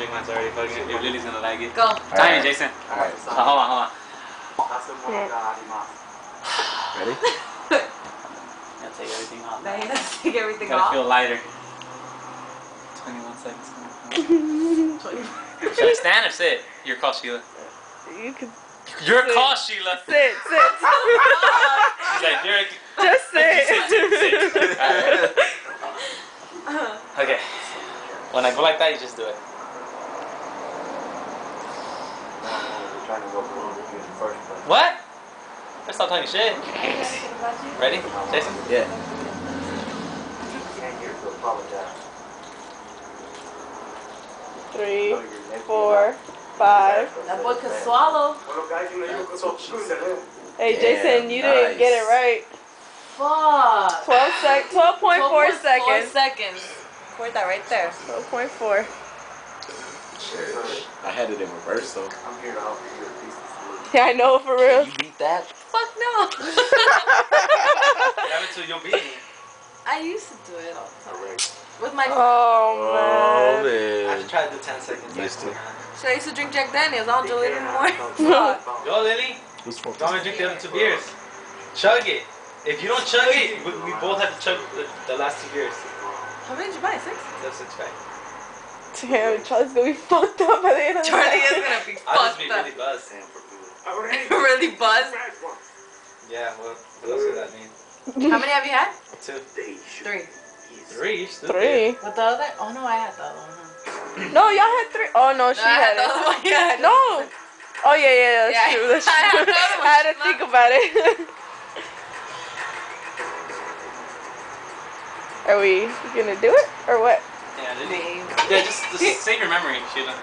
drink mine already. Fucking if Lily's gonna like it. Go. Time, Jason. Alright. Hold on. Ready? I'll take everything off. Now you have to take everything Gotta off. feel lighter. 21 seconds. Should I stand or sit? Your call, Sheila. You can Your call, Sheila. sit. She's like, Just sit. sit. Alright. Okay. When I go like that, you just do it. What? Let's stop talking shit. Ready? Jason? Yeah. Three, 4, 5. That boy could swallow. Hey Jason, you didn't get it right. Fuck. 12.4 seconds. 4 seconds. Where's that right there? 12.4. I had it in reverse though. Yeah, I know for real. You beat that? Fuck no. Have it till you'll beat me. I used to do it all the time. With my Oh man. I have to try to do 10 seconds. Used to. So I used to drink Jack Daniels. I don't do it anymore. Yo, Lily. Who's I'm gonna drink the other 2 beers. Chug it. If you don't chug it, we both have to chug the last 2 beers. How many did you buy? 6? That's 6 pack. Damn, Charlie's gonna be fucked up by the end of the Charlie night. is gonna be I'll just fucked be up. really buzzed. Really buzzed. Yeah, what else does that mean? How many have you had? 2. 3. 3? You stupid. 3. With the other? Oh no, I had the other one. Huh? No, y'all had 3. Oh no, she No, I had had the other it. one. Yeah, No. Oh yeah, that's Yeah, true. That's I had true. the other one. I had to think about it. Are we gonna do it or what? Yeah, Lily. Babe. Yeah, just save your memory, Sheila.